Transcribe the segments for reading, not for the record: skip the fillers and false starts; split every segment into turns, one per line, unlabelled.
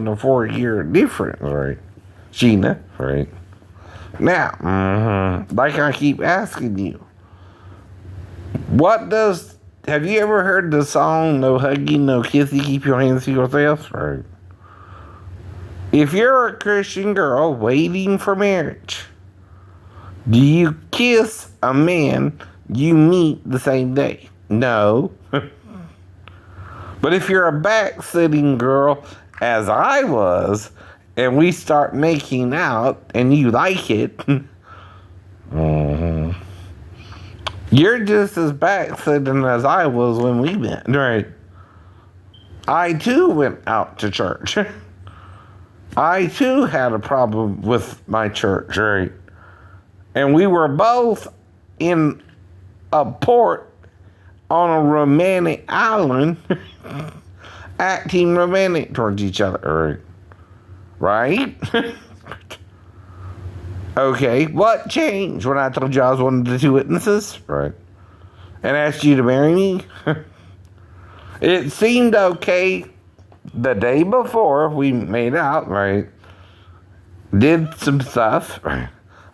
than a 4-year difference, right? Sheena, right? Now, like I keep asking you, have you ever heard the song, no hugging, no kissing, keep your hands to yourself, right? If you're a Christian girl waiting for marriage, do you kiss a man you meet the same day? No. But if you're a backsliding girl, as I was, and we start making out and you like it, you're just as backslidden as I was when we met, right? I too went out to church. I too had a problem with my church, right? And we were both in a port on a romantic island acting romantic towards each other, right? Okay, what changed when I told you I was one of the 2 witnesses, right? And asked you to marry me? It seemed okay the day before we made out, right? Did some stuff, right?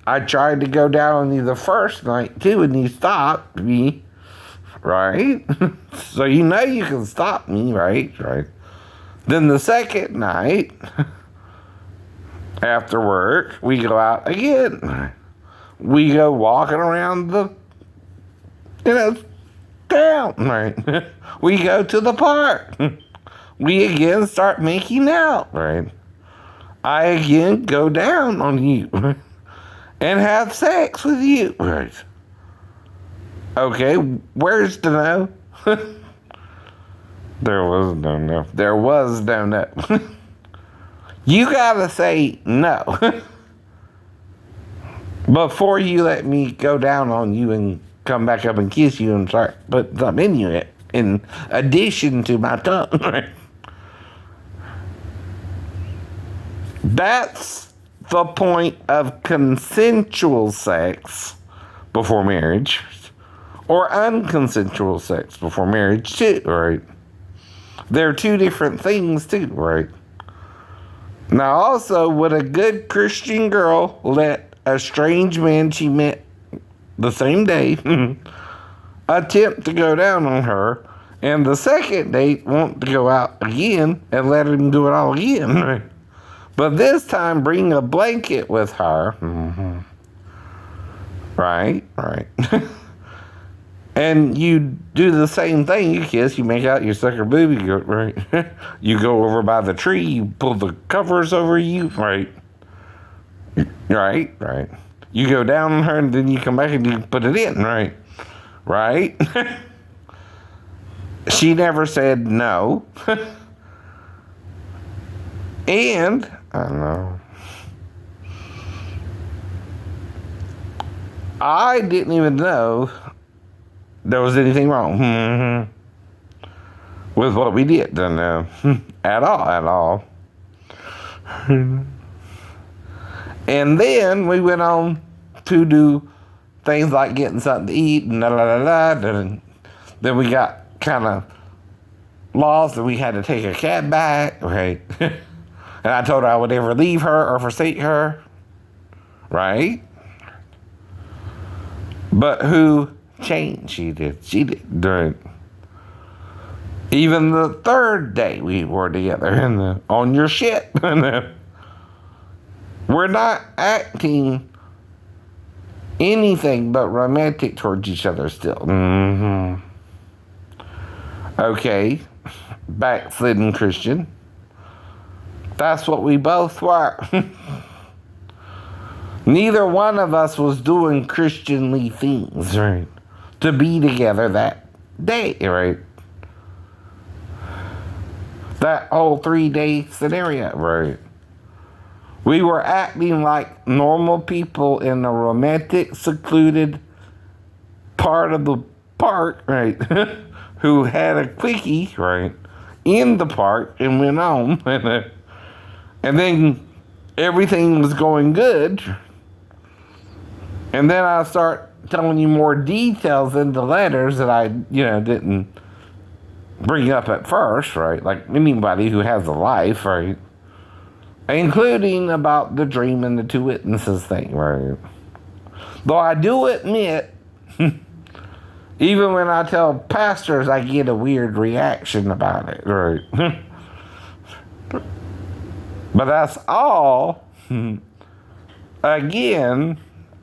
I tried to go down on you the first night too, and you stopped me, right? So you know you can stop me, right? Right. Then the second night, after work, we go out again. We go walking around the, town, right? We go to the park. We again start making out, right? I again go down on you and have sex with you, right? Okay, where's the no? There was no no. There was no no. You gotta say no before you let me go down on you and come back up and kiss you and start put something in you in addition to my tongue, right? That's the point of consensual sex before marriage, or unconsensual sex before marriage too, right? They're 2 different things too, right? Now also, would a good Christian girl let a strange man she met the same day attempt to go down on her, and the second date want to go out again and let him do it all again, right? But this time, bring a blanket with her. Right. And you do the same thing. You kiss, you make out, you suck her boob, you go, right? You go over by the tree, you pull the covers over you, right? Right. You go down on her, and then you come back and you put it in, right? Right? She never said no. And I don't know. I didn't even know there was anything wrong with what we did. Don't know at all. And then we went on to do things like getting something to eat and then we got kind of lost and we had to take a cab back, right? And I told her I would never leave her or forsake her, right? But who changed? She did. Right? Even the 3rd day we were together on your ship. We're not acting anything but romantic towards each other still. Okay, backslidden Christian. That's what we both were. Neither one of us was doing Christianly things, right? To be together that day, right? That whole 3-day scenario, right? We were acting like normal people in a romantic, secluded part of the park, right? Who had a quickie, right? In the park and went on. And then everything was going good. And then I start telling you more details in the letters that I, didn't bring up at first, right? Like anybody who has a life, right? including about the dream and the two witnesses thing, right? Though I do admit, even when I tell pastors, I get a weird reaction about it, right? But that's all, again,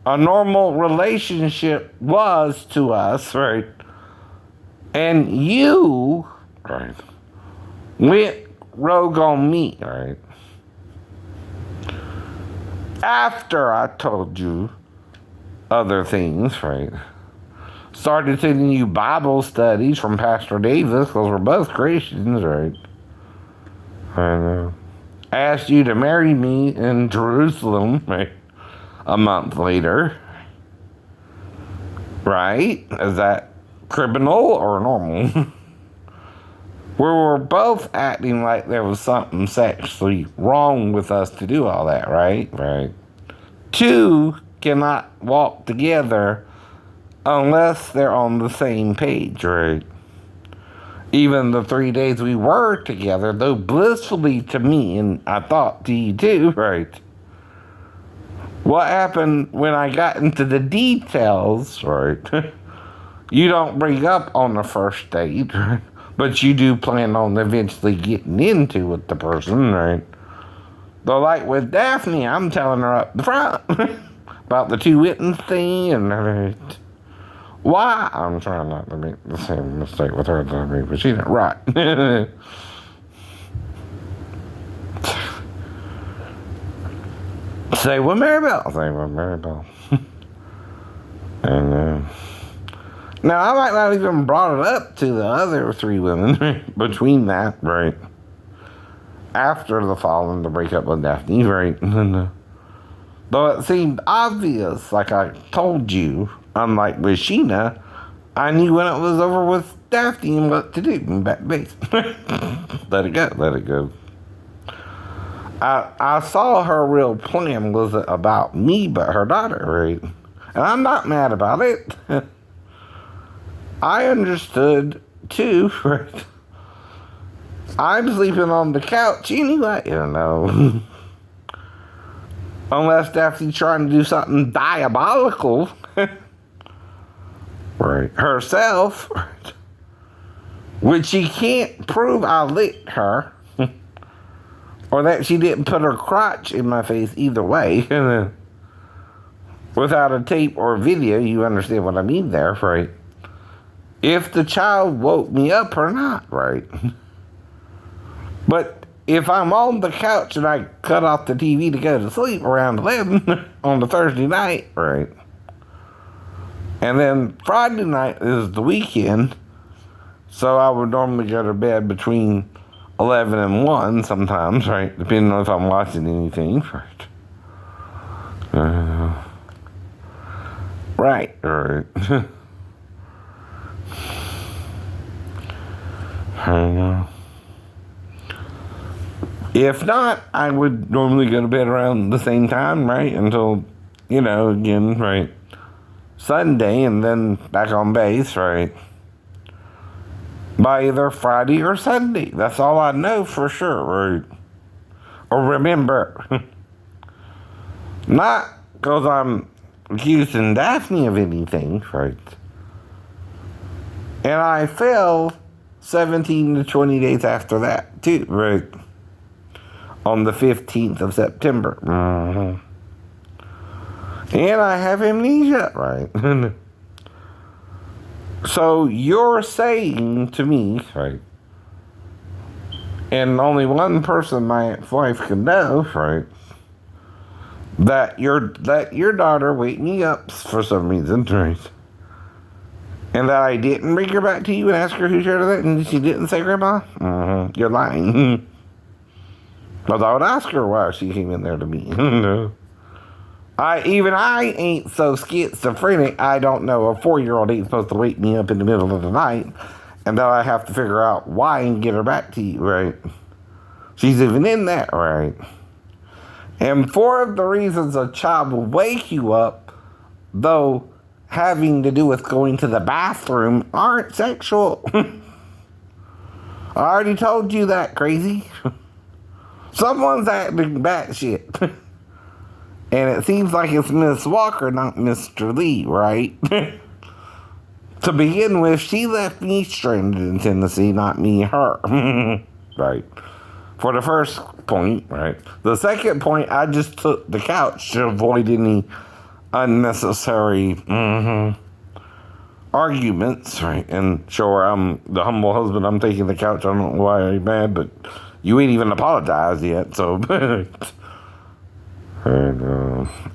a normal relationship was to us, right? And you, right, went rogue on me, right? After I told you other things, right? Started sending you Bible studies from Pastor Davis, because we're both Christians, right? And asked you to marry me in Jerusalem, right? A month later. Right? Is that criminal or normal? We were both acting like there was something sexually wrong with us to do all that, right? Right. Two cannot walk together unless they're on the same page, right? Even the 3 days we were together, though blissfully to me, and I thought to you too, right? What happened when I got into the details, right? You don't bring up on the first date, right? But you do plan on eventually getting into with the person, right? Though, like with Daphne, I'm telling her up the front about the two witness thing, and right. Why? I'm trying not to make the same mistake with her that I made, but she didn't. Right. Say what, Maribel? Say what, Maribel? And, now, I might not even brought it up to the other three women between that, right? After the fall and the breakup with Daphne, right? Though it seemed obvious, like I told you, unlike with Sheena, I knew when it was over with Daphne and what to do and back base. Let it go, let it go. I saw her real plan was about me, but her daughter, right? And I'm not mad about it. I understood, too, right? I'm sleeping on the couch anyway, you know. Unless Daphne's trying to do something diabolical. Right. Herself. Right. Which she can't prove I licked her. Or that she didn't put her crotch in my face either way. Without a tape or video, you understand what I mean there, right? If the child woke me up or not, right? But if I'm on the couch and I cut off the TV to go to sleep around 11 on the Thursday night, right? And then Friday night is the weekend, so I would normally go to bed between 11 and 1 sometimes, right? Depending on if I'm watching anything, right? Right. I know. If not, I would normally go to bed around the same time, right? Until, again, right? Sunday, and then back on base, right? By either Friday or Sunday. That's all I know for sure, right? Or remember. Not because I'm accusing Daphne of anything, right? And I failed 17 to 20 days after that, too, right? On the 15th of September. Mm-hmm. And I have amnesia, right? So you're saying to me, right? And only one person my ex-wife can know, right? That your daughter waked me up for some reason, right? And that I didn't bring her back to you and ask her who shared that, and she didn't say grandma? Mm-hmm. You're lying. Because I would ask her why she came in there to me. No. I ain't so schizophrenic, I don't know a 4-year-old ain't supposed to wake me up in the middle of the night, and that I have to figure out why and get her back to you, right? She's even in that, right? And 4 of the reasons a child will wake you up, though having to do with going to the bathroom, aren't sexual. I already told you that, crazy. Someone's acting batshit. And it seems like it's Miss Walker, not Mr. Lee, right? To begin with, she left me stranded in Tennessee, not me her. Right. For the first point, right? The second point, I just took the couch to avoid any unnecessary arguments, right? And sure, I'm the humble husband, I'm taking the couch. I don't know why you're mad, but you ain't even apologized yet, so.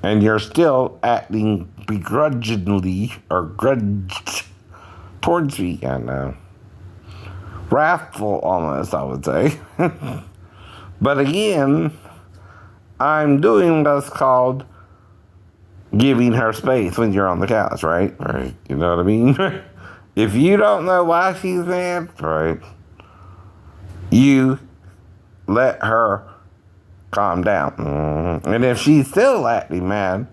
And you're still acting begrudgingly or grudged towards me, I know. Wrathful, almost, I would say. But again, I'm doing what's called giving her space when you're on the couch, right? Right. You know what I mean? If you don't know why she's mad, right, you let her calm down. And if she's still acting mad,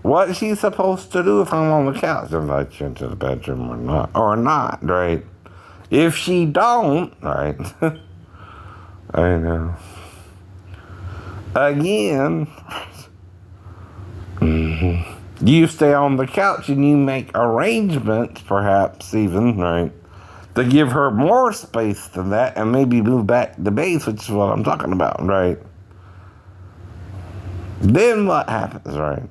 what she's supposed to do if I'm on the couch? Invite you into the bedroom or not, right? If she don't, right? I know. Again, you stay on the couch and you make arrangements, perhaps even, right, to give her more space than that and maybe move back to base, which is what I'm talking about, right? Then what happens, right?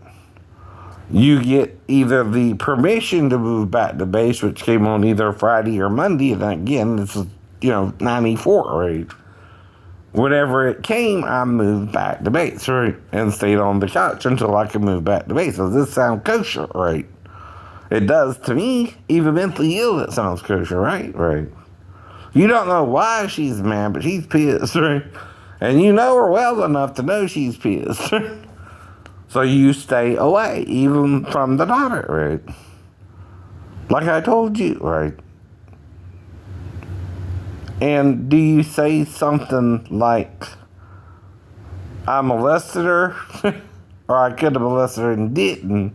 You get either the permission to move back to base, which came on either Friday or Monday, and again, this is, 94, right? Whenever it came, I moved back to base, right? And stayed on the couch until I could move back to base. Does this sound kosher, right? It does to me. Even mentally ill, it sounds kosher, right? Right. You don't know why she's mad, but she's pissed, right? And you know her well enough to know she's pissed. So you stay away, even from the daughter, right? Like I told you, right? And do you say something like, I molested her, or I could have molested her and didn't,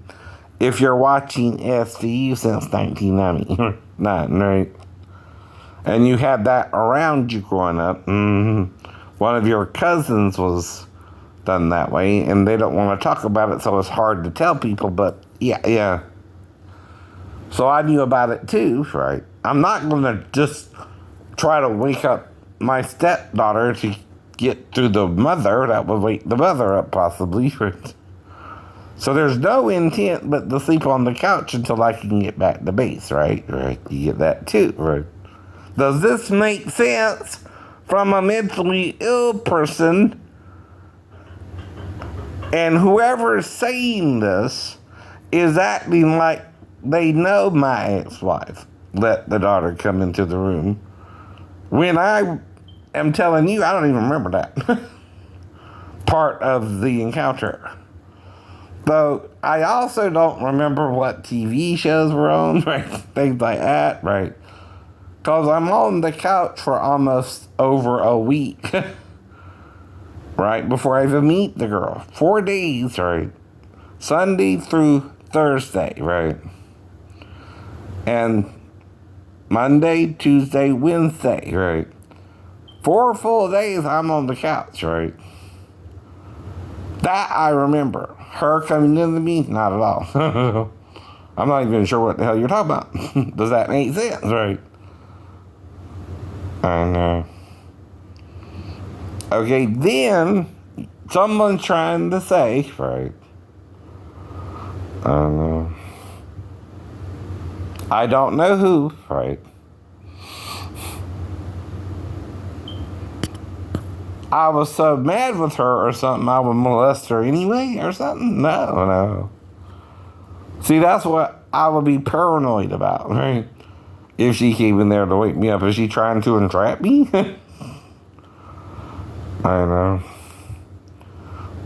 if you're watching SVU since 1999, right? And you had that around you growing up. One of your cousins was done that way, and they don't want to talk about it, so it's hard to tell people, but yeah. So I knew about it too, right? I'm not going to just try to wake up my stepdaughter to get to the mother. That would wake the mother up, possibly. Right? So there's no intent but to sleep on the couch until I can get back to base, right? Right? You get that too, right? Does this make sense from a mentally ill person? And whoever is saying this is acting like they know my ex-wife let the daughter come into the room. When I am telling you, I don't even remember that part of the encounter. Though I also don't remember what TV shows were on, right? Things like that, right? Because I'm on the couch for almost over a week. Right? Before I even meet the girl. 4 days, right? Sunday through Thursday, right? And Monday, Tuesday, Wednesday, right? 4 full days I'm on the couch, right? That I remember. Her coming into me, not at all. I'm not even sure what the hell you're talking about. Does that make sense, right? I know. Okay, then someone's trying to say, right? I don't know who, right? I was so mad with her or something, I would molest her anyway or something? No. See, that's what I would be paranoid about, right? If she came in there to wake me up, is she trying to entrap me? I know.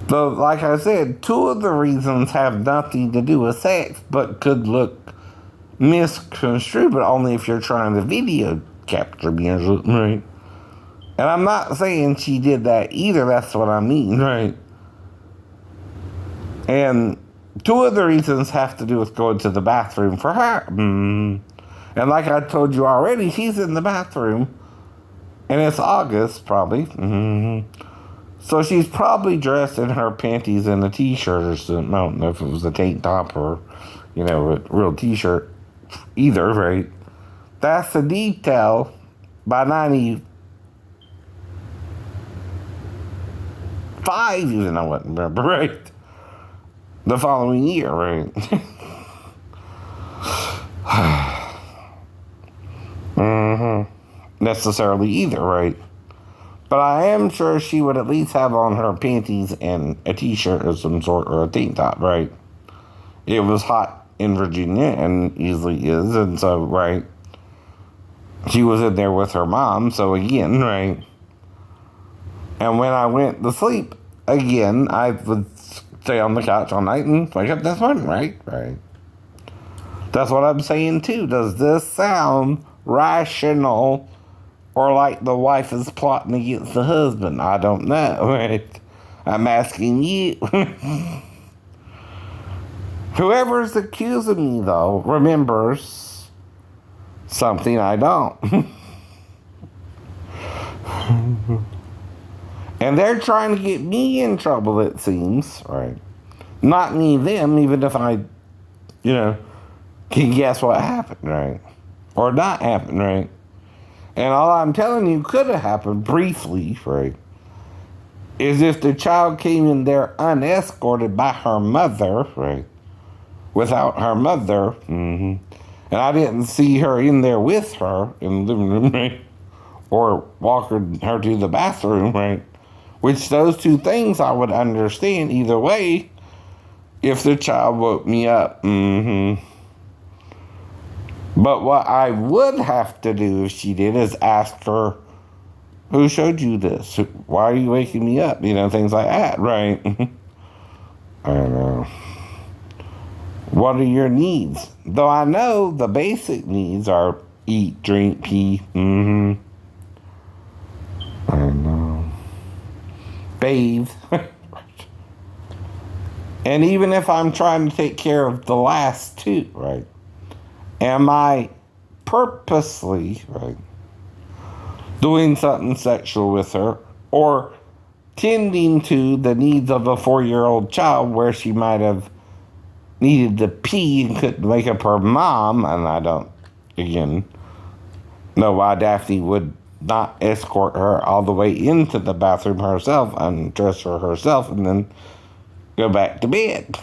So, like I said, 2 of the reasons have nothing to do with sex, but could look misconstrued, but only if you're trying to video capture me or something, right? And I'm not saying she did that either, that's what I mean, right? And 2 of the reasons have to do with going to the bathroom for her. And like I told you already, she's in the bathroom. And it's August, probably. So she's probably dressed in her panties and a t-shirt or something. I don't know if it was a tank top or, a real t-shirt either, right? That's a detail by 95, even I wouldn't remember, right? The following year, right? Necessarily either, right? But I am sure she would at least have on her panties and a t-shirt of some sort or a tank top, right? It was hot in Virginia and easily is, and so, right? She was in there with her mom, so again, right? And when I went to sleep, again, I would stay on the couch all night and wake up this morning, right? Right. That's what I'm saying too. Does this sound rational or like the wife is plotting against the husband? I don't know, right? I'm asking you. Whoever's accusing me, though, remembers something I don't. And they're trying to get me in trouble, it seems, right? Not me, them, even if I, can guess what happened, right? Or not happened, right? And all I'm telling you could have happened briefly, right? Is if the child came in there unescorted by her mother, right? Without her mother, and I didn't see her in there with her in the living room, right? Or walking her to the bathroom, right? Which those two things I would understand either way if the child woke me up. But what I would have to do if she did is ask her, who showed you this? Why are you waking me up? Things like that, right? I don't know. What are your needs? Though I know the basic needs are eat, drink, pee. I don't know. Bathe. And even if I'm trying to take care of the last two, right? Am I purposely, right, doing something sexual with her or tending to the needs of a 4-year-old child where she might have needed to pee and couldn't wake up her mom? And I don't, again, know why Daphne would not escort her all the way into the bathroom herself, undress her herself, and then go back to bed.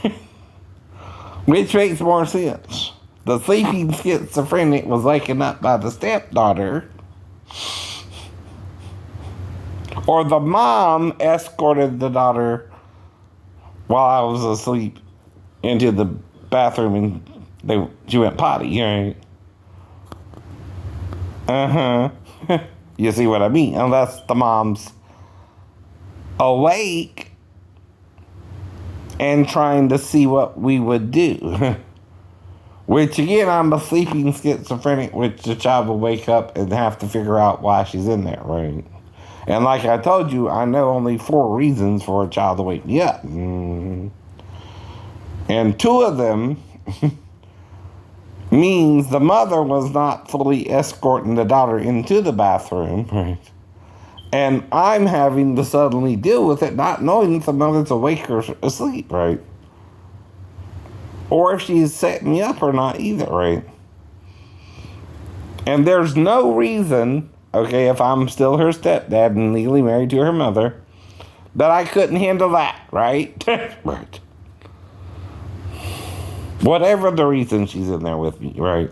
Which makes more sense. The sleeping schizophrenic was waken up by the stepdaughter, or the mom escorted the daughter while I was asleep into the bathroom and she went potty, right? You see what I mean? Unless the mom's awake and trying to see what we would do. Which again, I'm a sleeping schizophrenic, which the child will wake up and have to figure out why she's in there, right? And like I told you, I know only 4 reasons for a child to wake me up. And 2 of them means the mother was not fully escorting the daughter into the bathroom, right? And I'm having to suddenly deal with it, not knowing if the mother's awake or asleep, right? Or if she's setting me up or not either, right? And there's no reason, okay, if I'm still her stepdad and legally married to her mother, that I couldn't handle that, right? Right. Whatever the reason she's in there with me, right?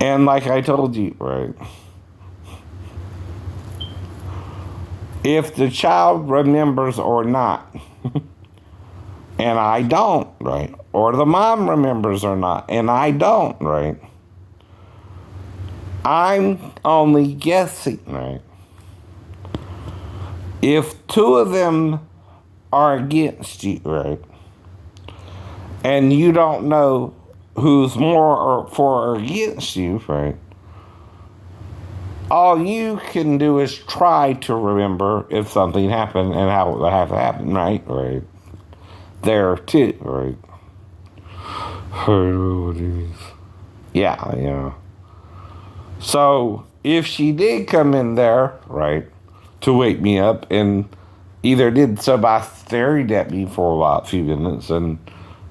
And like I told you, right? If the child remembers or not, and I don't, right? Or the mom remembers or not, and I don't, right? I'm only guessing, right? If 2 of them are against you, right? And you don't know who's more or for or against you, right? All you can do is try to remember if something happened and how it would have to happen, right? Right. There too, right? Yeah. So if she did come in there, right, to wake me up and either did so by staring at me for about a few minutes and